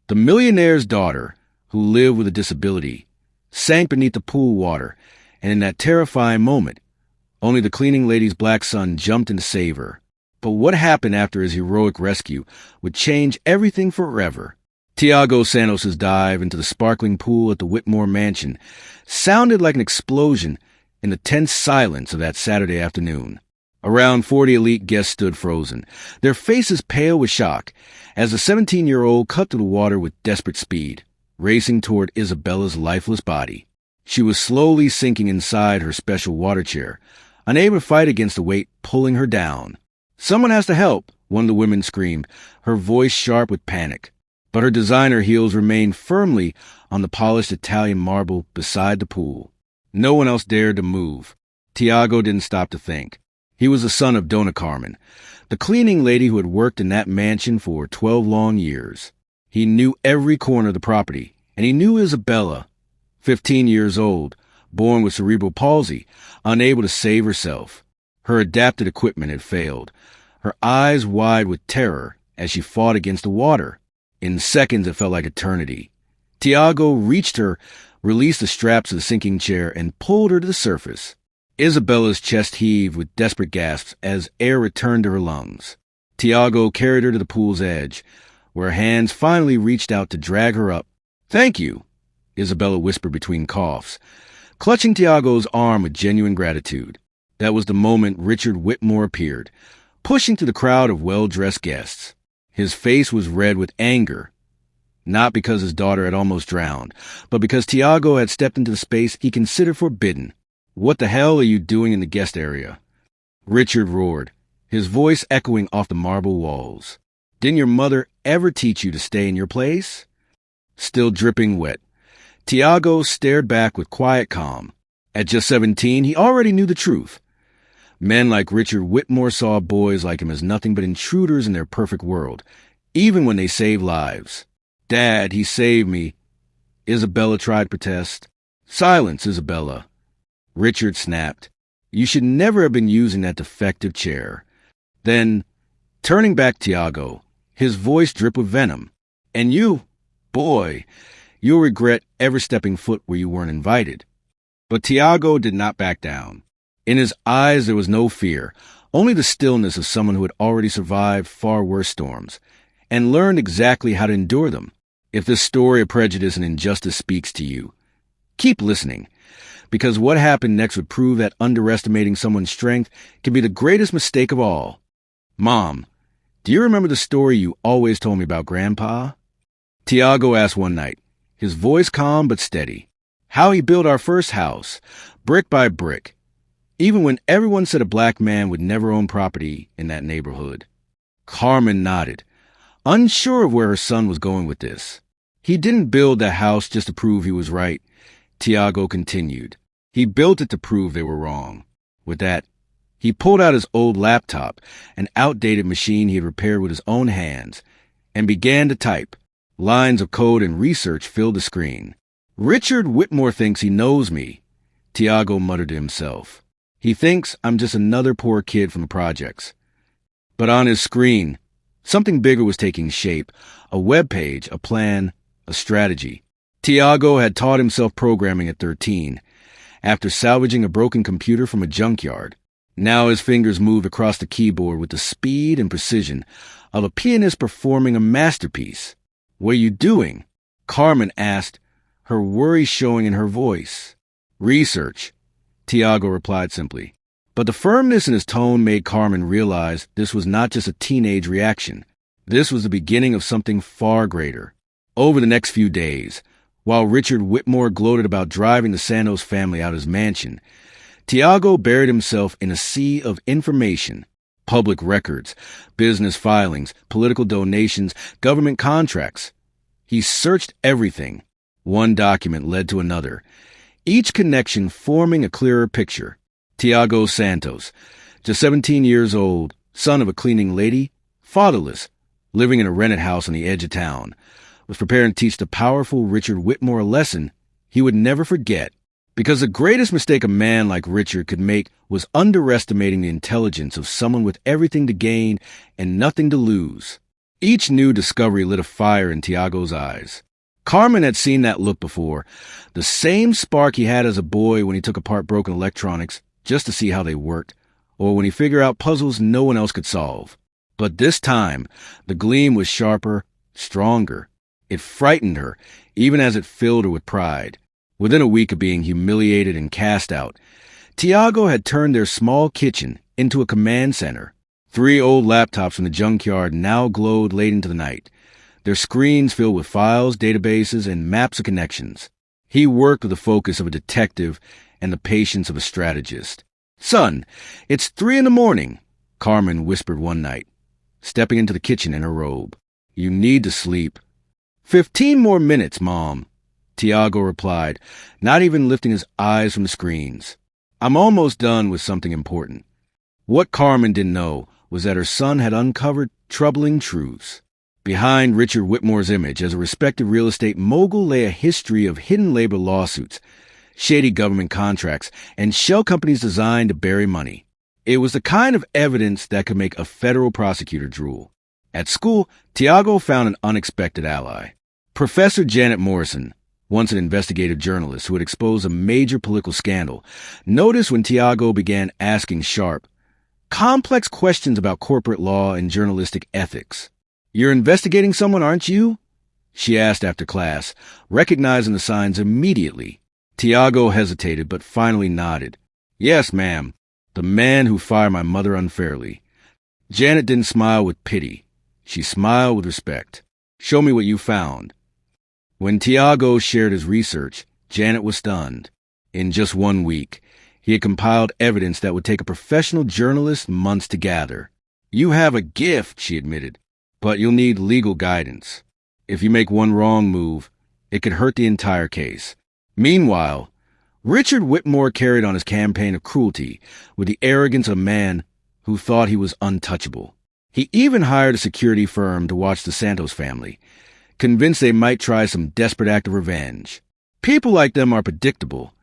The millionaire's daughter, who lived with a disability, sank beneath the pool water, and in that terrifying moment, only the cleaning lady's black son jumped in to save her. But what happened after his heroic rescue would change everything forever. Tiago Santos' dive into the sparkling pool at the Whitmore mansion sounded like an explosion in the tense silence of that Saturday afternoon. Around 40 elite guests stood frozen, their faces pale with shock, as the 17-year-old cut through the water with desperate speed, racing toward Isabella's lifeless body. She was slowly sinking inside her special water chair, unable to fight against the weight pulling her down. "Someone has to help," one of the women screamed, her voice sharp with panic. But her designer heels remained firmly on the polished Italian marble beside the pool. No one else dared to move. Tiago didn't stop to think. He was the son of Donna Carmen, the cleaning lady who had worked in that mansion for 12 long years. He knew every corner of the property, and he knew Isabella, 15 years old, born with cerebral palsy, unable to save herself. Her adapted equipment had failed, her eyes wide with terror as she fought against the water. In seconds, it felt like eternity. Tiago reached her, released the straps of the sinking chair, and pulled her to the surface. Isabella's chest heaved with desperate gasps as air returned to her lungs. Tiago carried her to the pool's edge, where her hands finally reached out to drag her up. "Thank you," Isabella whispered between coughs, clutching Tiago's arm with genuine gratitude. That was the moment Richard Whitmore appeared, pushing through the crowd of well-dressed guests. His face was red with anger, not because his daughter had almost drowned, but because Tiago had stepped into the space he considered forbidden. "What the hell are you doing in the guest area?" Richard roared, his voice echoing off the marble walls. "Didn't your mother ever teach you to stay in your place?" Still dripping wet, Tiago stared back with quiet calm. At just 17, he already knew the truth. Men like Richard Whitmore saw boys like him as nothing but intruders in their perfect world, even when they saved lives. "Dad, he saved me," Isabella tried to protest. "Silence, Isabella," Richard snapped. "You should never have been using that defective chair." Then, turning back Tiago, his voice dripped with venom. "And you, boy, you'll regret ever stepping foot where you weren't invited." But Tiago did not back down. In his eyes there was no fear, only the stillness of someone who had already survived far worse storms, and learned exactly how to endure them. If this story of prejudice and injustice speaks to you, keep listening, because what happened next would prove that underestimating someone's strength can be the greatest mistake of all. "Mom, do you remember the story you always told me about Grandpa?" Tiago asked one night, his voice calm but steady. "How he built our first house, brick by brick, even when everyone said a black man would never own property in that neighborhood." Carmen nodded, unsure of where her son was going with this. "He didn't build that house just to prove he was right," Tiago continued. "He built it to prove they were wrong." With that, he pulled out his old laptop, an outdated machine he had repaired with his own hands, and began to type. Lines of code and research filled the screen. "Richard Whitmore thinks he knows me," Tiago muttered to himself. "He thinks I'm just another poor kid from the projects." But on his screen, something bigger was taking shape, a web page, a plan, a strategy. Tiago had taught himself programming at 13, after salvaging a broken computer from a junkyard. Now his fingers moved across the keyboard with the speed and precision of a pianist performing a masterpiece. "What are you doing?" Carmen asked, her worry showing in her voice. "Research," Tiago replied simply. But the firmness in his tone made Carmen realize this was not just a teenage reaction. This was the beginning of something far greater. Over the next few days, while Richard Whitmore gloated about driving the Santos family out of his mansion, Tiago buried himself in a sea of information. Public records, business filings, political donations, government contracts. He searched everything. One document led to another, each connection forming a clearer picture. Tiago Santos, just 17 years old, son of a cleaning lady, fatherless, living in a rented house on the edge of town, was preparing to teach the powerful Richard Whitmore a lesson he would never forget. Because the greatest mistake a man like Richard could make was underestimating the intelligence of someone with everything to gain and nothing to lose. Each new discovery lit a fire in Tiago's eyes. Carmen had seen that look before, the same spark he had as a boy when he took apart broken electronics just to see how they worked, or when he figured out puzzles no one else could solve. But this time, the gleam was sharper, stronger. It frightened her, even as it filled her with pride. Within a week of being humiliated and cast out, Tiago had turned their small kitchen into a command center. 3 old laptops from the junkyard now glowed late into the night, their screens filled with files, databases, and maps of connections. He worked with the focus of a detective and the patience of a strategist. "Son, it's 3 a.m, Carmen whispered one night, stepping into the kitchen in her robe. "You need to sleep." 15 more minutes, Mom," Tiago replied, not even lifting his eyes from the screens. "I'm almost done with something important." What Carmen didn't know was that her son had uncovered troubling truths. Behind Richard Whitmore's image as a respected real estate mogul lay a history of hidden labor lawsuits, shady government contracts, and shell companies designed to bury money. It was the kind of evidence that could make a federal prosecutor drool. At school, Tiago found an unexpected ally. Professor Janet Morrison, once an investigative journalist who had exposed a major political scandal, noticed when Tiago began asking sharp, complex questions about corporate law and journalistic ethics. "You're investigating someone, aren't you?" she asked after class, recognizing the signs immediately. Tiago hesitated, but finally nodded. "Yes, ma'am. The man who fired my mother unfairly." Janet didn't smile with pity. She smiled with respect. "Show me what you found." When Tiago shared his research, Janet was stunned. In just 1 week, he had compiled evidence that would take a professional journalist months to gather. "You have a gift," she admitted, "but you'll need legal guidance. If you make one wrong move, it could hurt the entire case." Meanwhile, Richard Whitmore carried on his campaign of cruelty with the arrogance of a man who thought he was untouchable. He even hired a security firm to watch the Santos family, convinced they might try some desperate act of revenge. People like them are predictable.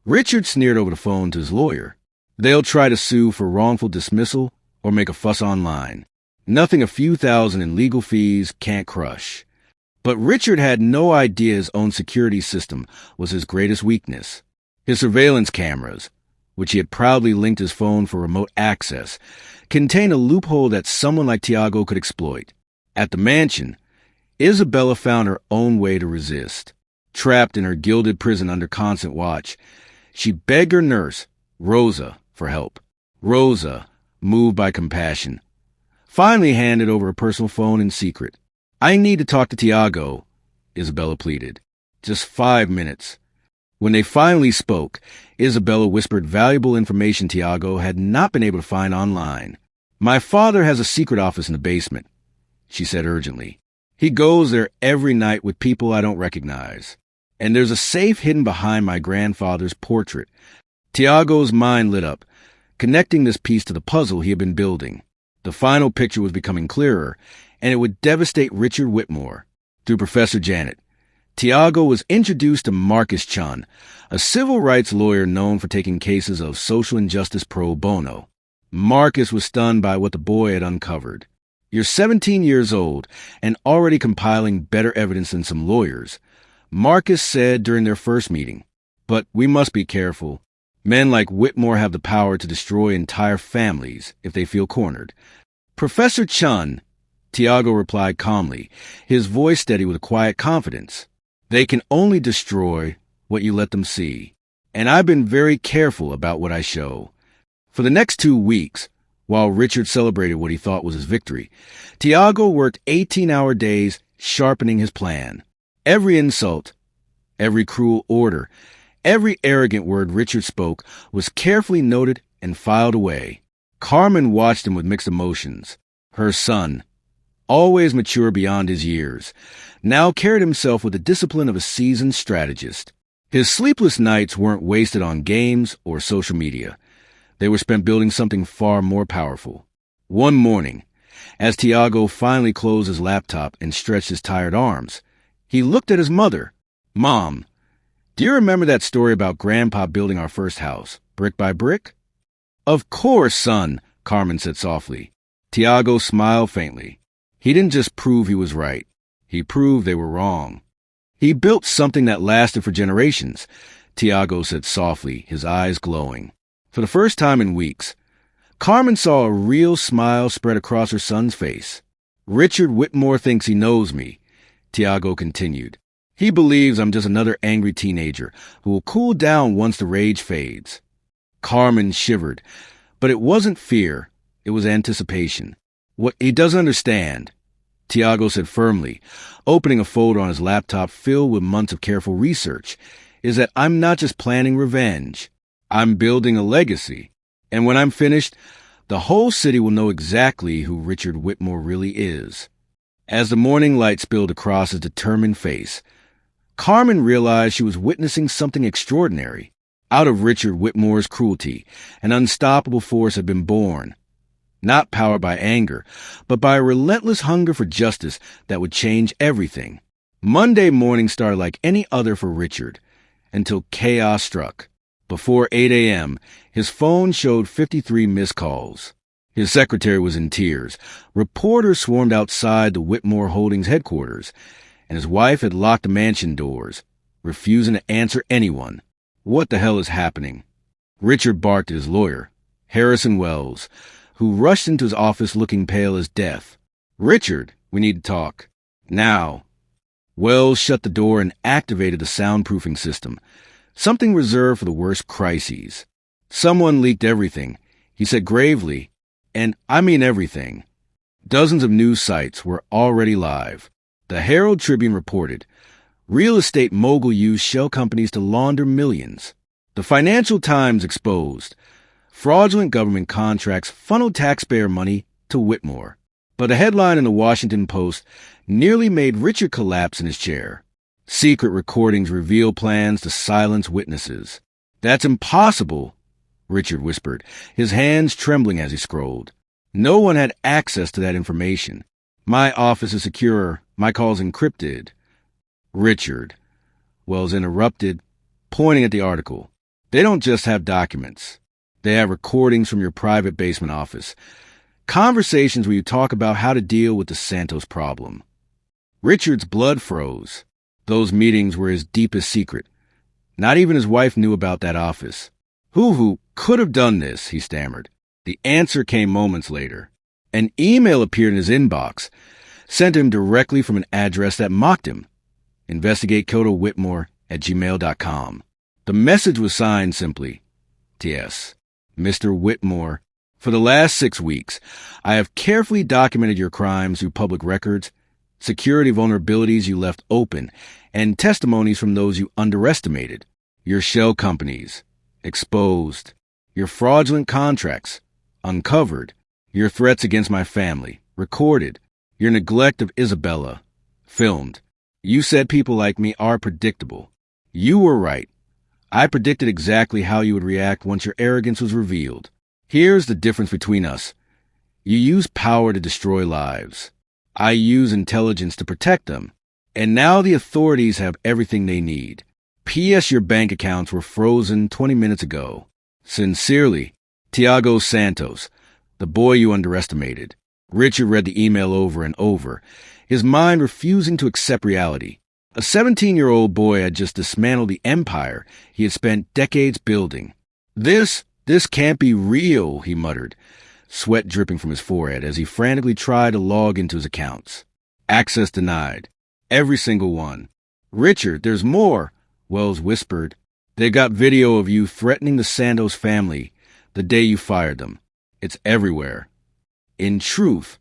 Richard sneered over the phone to his lawyer. They'll try to sue for wrongful dismissal or make a fuss online. Nothing a few thousand in legal fees can't crush. But Richard had no idea his own security system was his greatest weakness. His surveillance cameras, which he had proudly linked his phone for remote access, contained a loophole that someone like Tiago could exploit. At the mansion, Isabella found her own way to resist. Trapped in her gilded prison under constant watch, she begged her nurse, Rosa, for help. Rosa, moved by compassion, finally handed over her personal phone in secret. "I need to talk to Tiago," Isabella pleaded. "Just 5 minutes." When they finally spoke, Isabella whispered valuable information Tiago had not been able to find online. "My father has a secret office in the basement," she said urgently. "He goes there every night with people I don't recognize. And there's a safe hidden behind my grandfather's portrait." Tiago's mind lit up, connecting this piece to the puzzle he had been building. The final picture was becoming clearer, and it would devastate Richard Whitmore. Through Professor Janet, Tiago was introduced to Marcus Chun, a civil rights lawyer known for taking cases of social injustice pro bono. Marcus was stunned by what the boy had uncovered. "You're 17 years old and already compiling better evidence than some lawyers," Marcus said during their first meeting. "But we must be careful. Men like Whitmore have the power to destroy entire families if they feel cornered." "Professor Chun," Tiago replied calmly, his voice steady with a quiet confidence, "they can only destroy what you let them see. And I've been very careful about what I show." For the next 2 weeks, while Richard celebrated what he thought was his victory, Tiago worked 18-hour days sharpening his plan. Every insult, every cruel order, every arrogant word Richard spoke was carefully noted and filed away. Carmen watched him with mixed emotions. Her son, always mature beyond his years, now carried himself with the discipline of a seasoned strategist. His sleepless nights weren't wasted on games or social media. They were spent building something far more powerful. One morning, as Tiago finally closed his laptop and stretched his tired arms, he looked at his mother. "Mom, do you remember that story about Grandpa building our first house, brick by brick?" "Of course, son," Carmen said softly. Tiago smiled faintly. He didn't just prove he was right. He proved they were wrong. He built something that lasted for generations, Tiago said softly, his eyes glowing. For the first time in weeks, Carmen saw a real smile spread across her son's face. Richard Whitmore thinks he knows me, Tiago continued. He believes I'm just another angry teenager who will cool down once the rage fades. Carmen shivered, but it wasn't fear, it was anticipation. What he doesn't understand, Tiago said firmly, opening a folder on his laptop filled with months of careful research, is that I'm not just planning revenge. I'm building a legacy. And when I'm finished, the whole city will know exactly who Richard Whitmore really is. As the morning light spilled across his determined face, Carmen realized she was witnessing something extraordinary. Out of Richard Whitmore's cruelty, an unstoppable force had been born. Not powered by anger, but by a relentless hunger for justice that would change everything. Monday morning started like any other for Richard, until chaos struck. Before 8 a.m., his phone showed 53 missed calls. His secretary was in tears. Reporters swarmed outside the Whitmore Holdings headquarters, and his wife had locked the mansion doors, refusing to answer anyone. What the hell is happening? Richard barked at his lawyer, Harrison Wells, who rushed into his office looking pale as death. Richard, we need to talk. Now. Wells shut the door and activated the soundproofing system, something reserved for the worst crises. Someone leaked everything, he said gravely, and I mean everything. Dozens of news sites were already live. The Herald Tribune reported, real estate mogul used shell companies to launder millions. The Financial Times exposed, fraudulent government contracts funneled taxpayer money to Whitmore. But a headline in the Washington Post nearly made Richard collapse in his chair. Secret recordings reveal plans to silence witnesses. That's impossible, Richard whispered, his hands trembling as he scrolled. No one had access to that information. My office is secure, my calls encrypted. Richard, Wells interrupted, pointing at the article. They don't just have documents. They have recordings from your private basement office. Conversations where you talk about how to deal with the Santos problem. Richard's blood froze. Those meetings were his deepest secret. Not even his wife knew about that office. Who could have done this, he stammered. The answer came moments later. An email appeared in his inbox, sent him directly from an address that mocked him. InvestigateCotoWhitmore@gmail.com. The message was signed simply, T.S. Mr. Whitmore, for the last 6 weeks, I have carefully documented your crimes through public records, security vulnerabilities you left open, and testimonies from those you underestimated. Your shell companies, exposed. Your fraudulent contracts, uncovered. Your threats against my family, recorded. Your neglect of Isabella, filmed. You said people like me are predictable. You were right. I predicted exactly how you would react once your arrogance was revealed. Here's the difference between us. You use power to destroy lives. I use intelligence to protect them. And now the authorities have everything they need. P.S. Your bank accounts were frozen 20 minutes ago. Sincerely, Tiago Santos, the boy you underestimated. Richard read the email over and over, his mind refusing to accept reality. A 17-year-old boy had just dismantled the empire he had spent decades building. This can't be real, he muttered, sweat dripping from his forehead as he frantically tried to log into his accounts. Access denied. Every single one. Richard, there's more, Wells whispered. They got video of you threatening the Santos family the day you fired them. It's everywhere. In truth,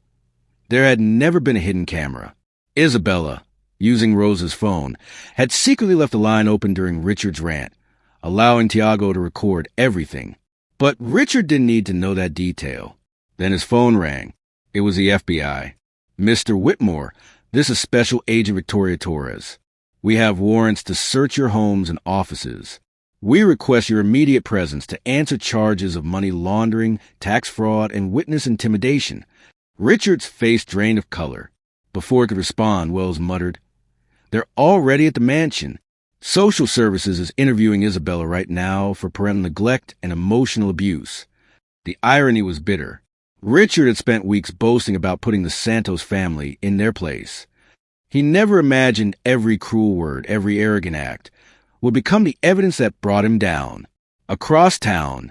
there had never been a hidden camera. Isabella, using Rose's phone, had secretly left the line open during Richard's rant, allowing Tiago to record everything. But Richard didn't need to know that detail. Then his phone rang. It was the FBI. Mr. Whitmore, this is Special Agent Victoria Torres. We have warrants to search your homes and offices. We request your immediate presence to answer charges of money laundering, tax fraud, and witness intimidation. Richard's face drained of color. Before he could respond, Wells muttered, They're already at the mansion. Social Services is interviewing Isabella right now for parental neglect and emotional abuse. The irony was bitter. Richard had spent weeks boasting about putting the Santos family in their place. He never imagined every cruel word, every arrogant act, would become the evidence that brought him down. Across town,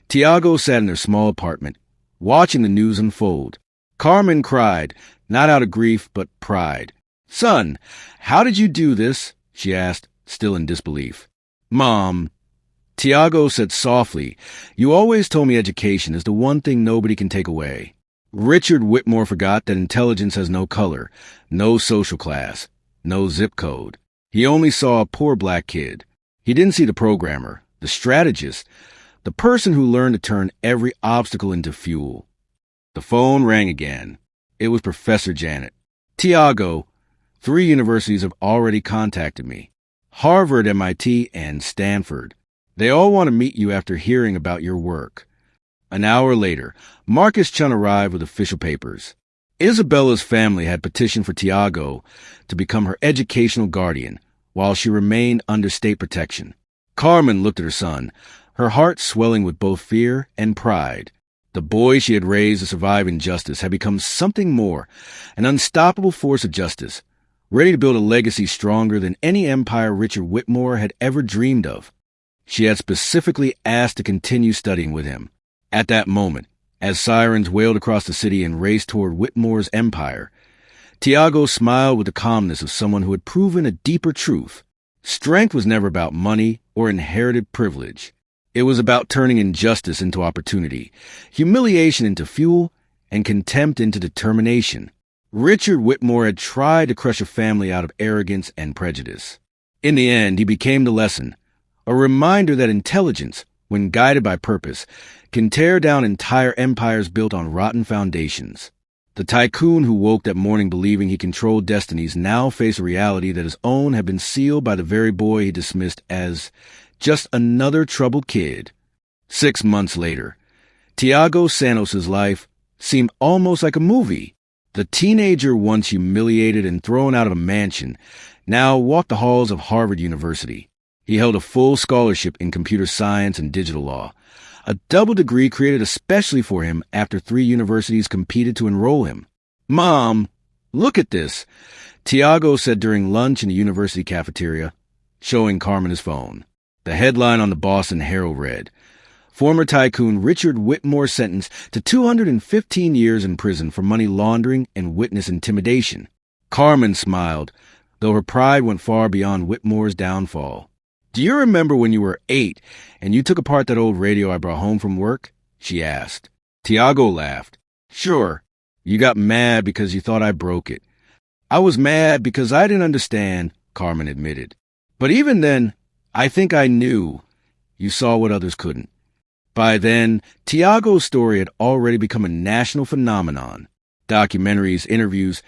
Tiago sat in their small apartment, watching the news unfold. Carmen cried, not out of grief, but pride. "Son, how did you do this?" she asked, still in disbelief. "Mom," Tiago said softly, "you always told me education is the one thing nobody can take away." Richard Whitmore forgot that intelligence has no color, no social class, no zip code. He only saw a poor black kid. He didn't see the programmer, the strategist, the person who learned to turn every obstacle into fuel. The phone rang again. It was Professor Janet. "Tiago, 3 universities have already contacted me. Harvard, MIT, and Stanford. They all want to meet you after hearing about your work." An hour later, Marcus Chun arrived with official papers. Isabella's family had petitioned for Tiago to become her educational guardian while she remained under state protection. Carmen looked at her son, her heart swelling with both fear and pride. The boy she had raised to survive injustice had become something more, an unstoppable force of justice, ready to build a legacy stronger than any empire Richard Whitmore had ever dreamed of. She had specifically asked to continue studying with him. At that moment, as sirens wailed across the city and raced toward Whitmore's empire, Tiago smiled with the calmness of someone who had proven a deeper truth. Strength was never about money or inherited privilege. It was about turning injustice into opportunity, humiliation into fuel, and contempt into determination. Richard Whitmore had tried to crush a family out of arrogance and prejudice. In the end, he became the lesson, a reminder that intelligence, when guided by purpose, can tear down entire empires built on rotten foundations. The tycoon who woke that morning believing he controlled destinies now faced a reality that his own had been sealed by the very boy he dismissed as just another troubled kid. 6 months later, Tiago Santos' life seemed almost like a movie. The teenager once humiliated and thrown out of a mansion now walked the halls of Harvard University. He held a full scholarship in computer science and digital law, a double degree created especially for him after 3 universities competed to enroll him. "Mom, look at this," Tiago said during lunch in the university cafeteria, showing Carmen his phone. The headline on the Boston Herald read, "Former tycoon Richard Whitmore sentenced to 215 years in prison for money laundering and witness intimidation." Carmen smiled, though her pride went far beyond Whitmore's downfall. "Do you remember when you were 8 and you took apart that old radio I brought home from work?" she asked. Tiago laughed. "Sure. You got mad because you thought I broke it." "I was mad because I didn't understand," Carmen admitted. "But even then, I think I knew. You saw what others couldn't." By then, Tiago's story had already become a national phenomenon. Documentaries, interviews,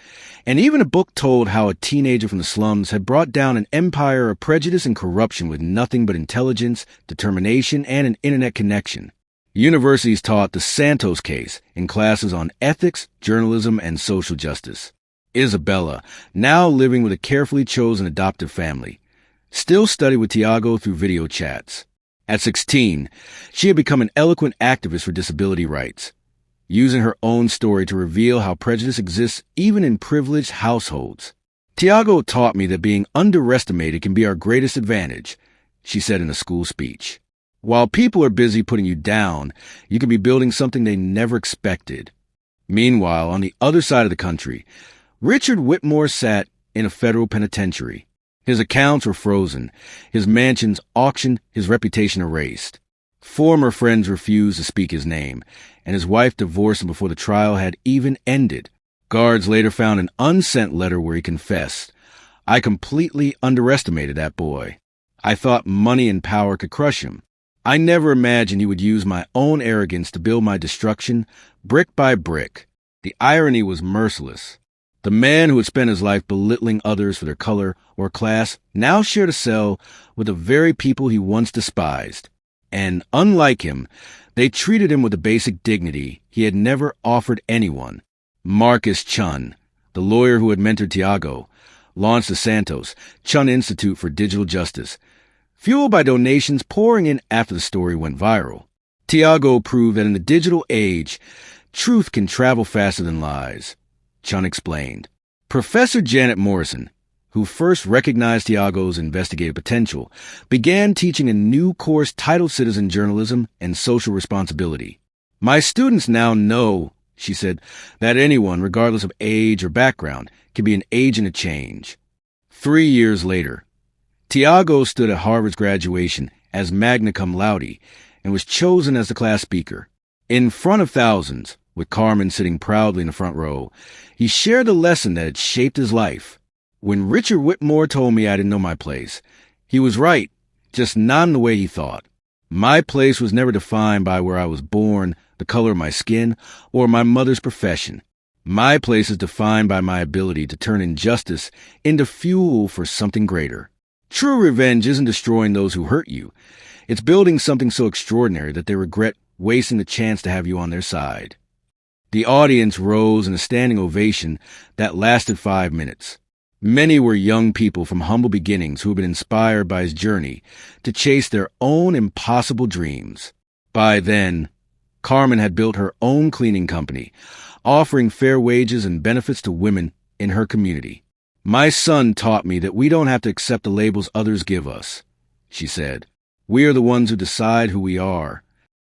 and even a book told how a teenager from the slums had brought down an empire of prejudice and corruption with nothing but intelligence, determination, and an internet connection. Universities taught the Santos case in classes on ethics, journalism, and social justice. Isabella, now living with a carefully chosen adoptive family, still studied with Tiago through video chats. At 16, she had become an eloquent activist for disability rights, using her own story to reveal how prejudice exists even in privileged households. "Tiago taught me that being underestimated can be our greatest advantage," she said in a school speech. "While people are busy putting you down, you can be building something they never expected." Meanwhile, on the other side of the country, Richard Whitmore sat in a federal penitentiary. His accounts were frozen, his mansions auctioned, his reputation erased. Former friends refused to speak his name, and his wife divorced him before the trial had even ended. Guards later found an unsent letter where he confessed, "I completely underestimated that boy. I thought money and power could crush him. I never imagined he would use my own arrogance to build my destruction, brick by brick." The irony was merciless. The man who had spent his life belittling others for their color or class now shared a cell with the very people he once despised. And, unlike him, they treated him with the basic dignity he had never offered anyone. Marcus Chun, the lawyer who had mentored Tiago, launched the Santos Chun Institute for Digital Justice, fueled by donations pouring in after the story went viral. Tiago proved that in the digital age, Truth can travel faster than lies, Chun explained. Professor Janet Morrison, who first recognized Tiago's investigative potential, began teaching a new course titled Citizen Journalism and Social Responsibility. My students now know, she said, that anyone, regardless of age or background, can be an agent of change. 3 years later, Tiago stood at Harvard's graduation as magna cum laude and was chosen as the class speaker. In front of thousands, with Carmen sitting proudly in the front row, he shared the lesson that had shaped his life. When Richard Whitmore told me I didn't know my place, he was right, just not in the way he thought. My place was never defined by where I was born, the color of my skin, or my mother's profession. My place is defined by my ability to turn injustice into fuel for something greater. True revenge isn't destroying those who hurt you. It's building something so extraordinary that they regret wasting the chance to have you on their side. The audience rose in a standing ovation that lasted 5 minutes. Many were young people from humble beginnings who had been inspired by his journey to chase their own impossible dreams. By then, Carmen had built her own cleaning company, offering fair wages and benefits to women in her community. My son taught me that we don't have to accept the labels others give us, she said. We are the ones who decide who we are.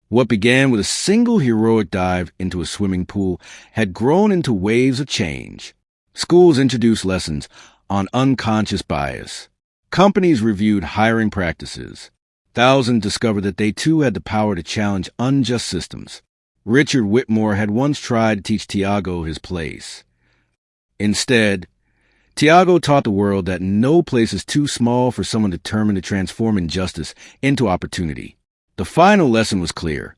What began with a single heroic dive into a swimming pool had grown into waves of change. Schools introduced lessons on unconscious bias. Companies reviewed hiring practices. Thousands discovered that they too had the power to challenge unjust systems. Richard Whitmore had once tried to teach Tiago his place. Instead, Tiago taught the world that no place is too small for someone determined to transform injustice into opportunity. The final lesson was clear.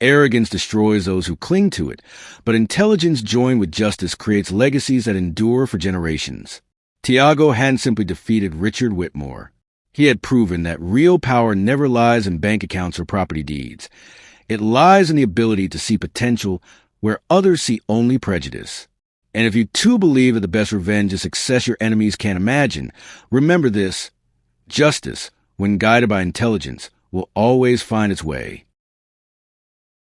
Arrogance destroys those who cling to it, but intelligence joined with justice creates legacies that endure for generations. Tiago hadn't simply defeated Richard Whitmore. He had proven that real power never lies in bank accounts or property deeds. It lies in the ability to see potential where others see only prejudice. And if you too believe that the best revenge is success your enemies can't imagine, remember this: justice, when guided by intelligence, will always find its way.